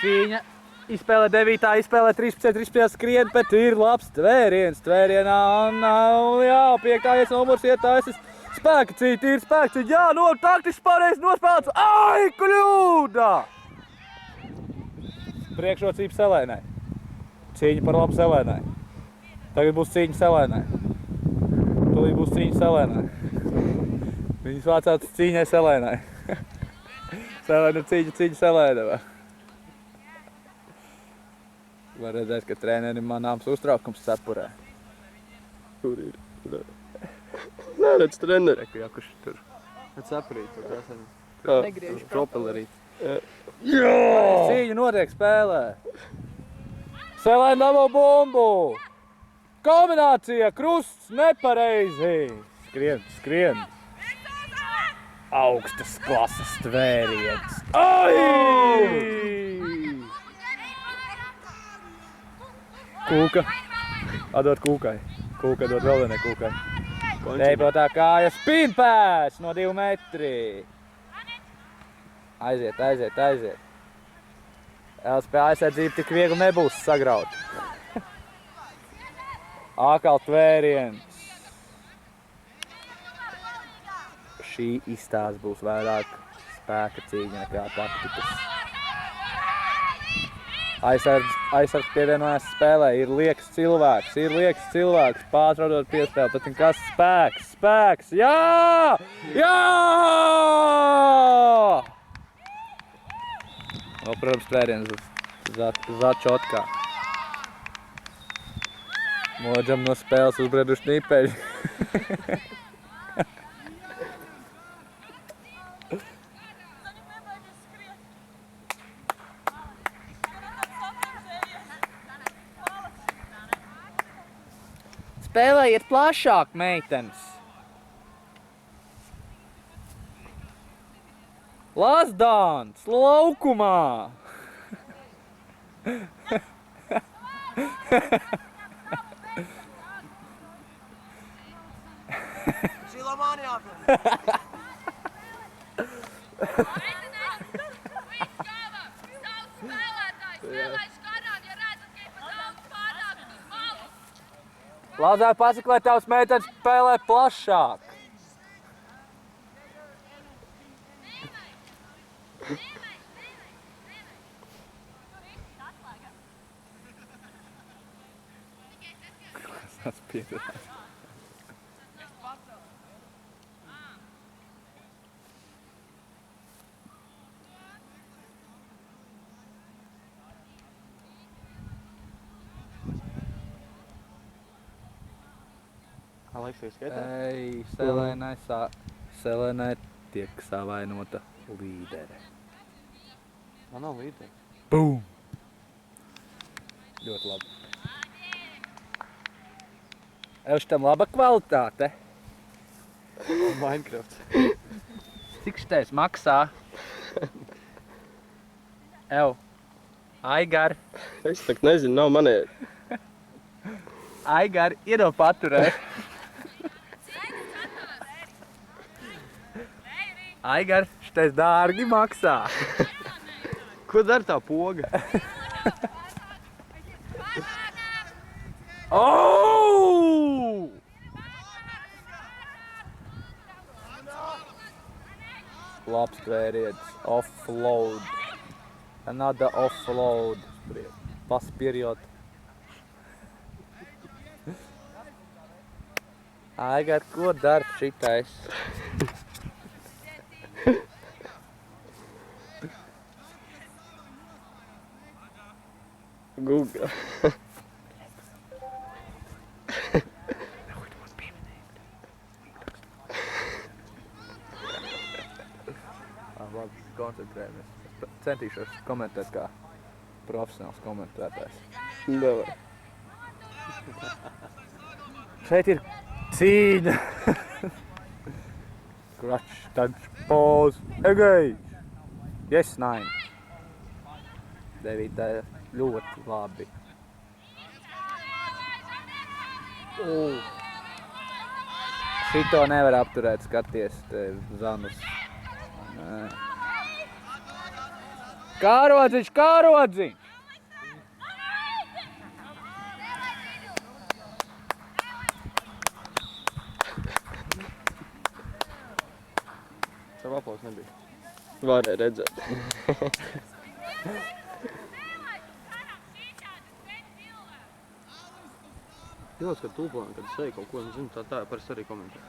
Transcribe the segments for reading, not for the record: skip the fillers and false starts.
Cīņa. Izspēlē 9, izspēlē 13 skrien, bet ir labs tvēriens. Tvērienā nav, jā, 5. numurs ietājas. Spēka cīņa, ir spēka cīņa. Jā, no taktiski pareizi nospēlēts. Ai, kļūda! Priekšrocība Selēnai. Cīņa par labu Selēnai. Tagad būs cīņa Selēnai. Tūlīt būs cīņa Selēnai. Viņas vācātas cīņai Selēnai. Selēna cīņa Selēnai. Var redzēt, ka trenerim manāms uztraukums cepurē. Kur ir? Neredz treneri. Reku, jā, kurš tur. Cepurīt, tur esam. Negriež propelerīt. Jā! Cīņa notiek spēlē. Selēna dabū bumbu. Kombinācija, krusts, nepareizi. Skrien. Augstas klases tvēriens. Ai! Kūka. Atdod kūkai. Kūka dod vēl vienai kūkai. Teipotā kāja spīnpēs no 2 metri. Aiziet. LSP aizsardzība tik viegli nebūs sagraut. Ākal tvēriens. Šī izstāsts būs vairāk spēka cīņa nekā taktikas. Aizsargs pievienojās spēlē, ir liekas cilvēks, pārtraudot piespēli, tad kas spēks, jā! Vēl, protams, tvēriens Začotkā. Modžam no spēles uzbreduši nipeļi. Spēlējiet plašāk, meitenes. Lazdāns, laukumā. Lazār pasaka, lai tavs meitenes spēlē plašāk. Tas pieturās. Aleksija skaitā? Ei, Selēnai tiek savainota līdere. Man nav līderi. Bum! Ļoti labi. Šitam laba kvalitāte. Minecraft. Cik šitais maksā? Aigar. Es tak nezinu, nav manēri. Aigar, iedod paturēt. Aigar, šitais dārgi maksā. Ko dara tā poga? Labs tvēriens. Offload. Another offload. Pass period. Aigar, ko dara šitais? Google. Labi, koncentrējamies. Es centīšos komentēt kā profesionāls komentētājs. Davai. Šeit ir cīņa. Crutch, touch, pause, engage. Yes, 9. 9. Ļoti labi. Šito nevar apturēt, skaties, te zanus. Kārodziņš, kārodziņš! Tev aplaus nebija. Varēja redzēt. Pilots, kad tūplāni, kad es eju kaut ko, un zinu, tā parasti arī komentē.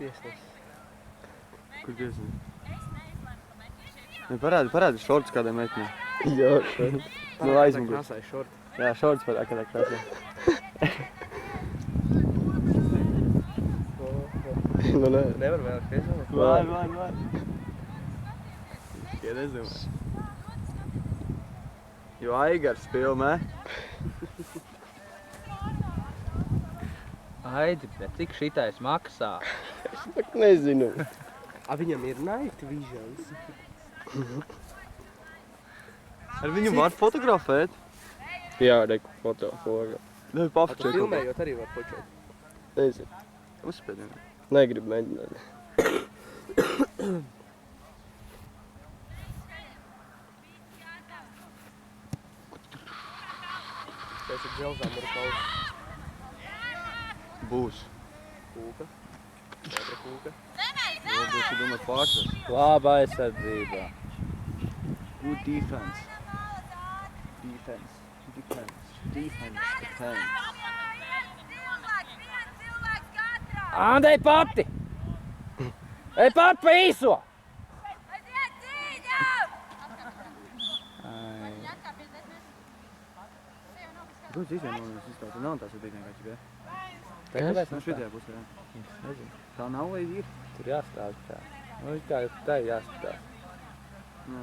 Tiesnes. Kur tiesnes? Ne, parādi šorts kādai meitnē. Jā, šeit. No aizmugures. Krasai šorti. Jā, šorts par kādā krasā. Nu, nē. Nevar vēl, ka es vēl. Var. Tie nezinu. Jo Aigars filmē. Aidi, bet cik šitais maksā? Tak nezinu. A viņam ir night visions? Ar viņu var fotografēt. Jā, reku fotofoga. Nu, A tu pafučēju. filmējot arī var počot. Nezinu. Uzspēdien. Negribu mēģināt. Pēc ir dželzām ar kaut Būs. kūka. Otra kūka. Jo būs, domāt, pārsvars. Laba aizsardzība. Good defense. Defense. Andai, pati! Ej, pati pa īso! Būs izvienojums izstāstīt. Nav tās atbīdniekā ķibē. Kāpēc Nu, šitajā pusē, jā. Nezinu. Tā nav vai ir? Tur jāstāv tā. Nu, tā ir jāskatās. Nē.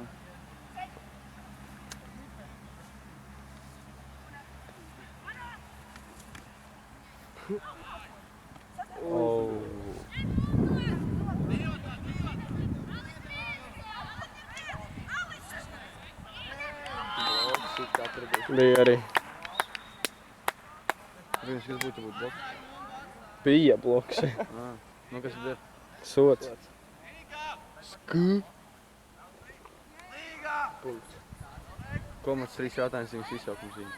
Oh. Bloks, it kā tur bija. Bija arī. Vienas, kas būtu bloks. Bija bloks. Nu, kas ir? Sots. Punkts. Komats 3 jautājums viņas izsaukums viņa.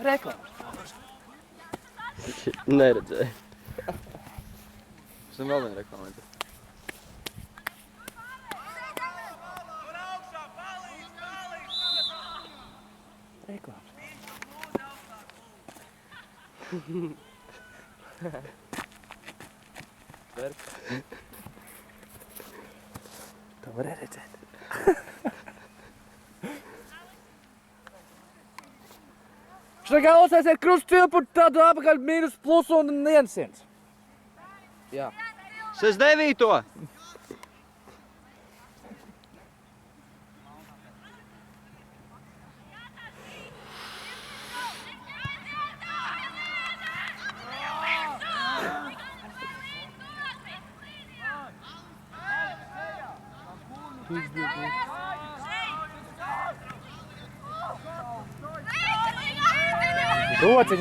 Reklāmas. Neredzēju. Pēc tam vēl viena reklāma. Reklāms. Verp. To var redzēt. Šagā uzsēsiet krustvilpu, tad apakaļ mīnus plus un 100. Jā. 69.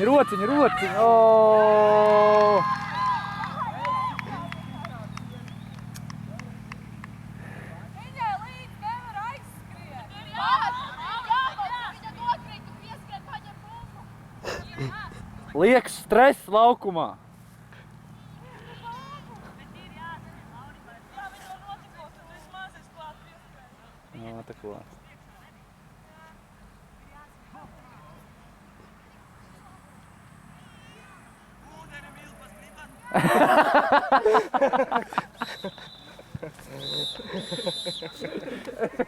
Rociņ! Oh! Liekas stress laukumā. No, tā ko.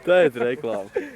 Tā ir reklāma.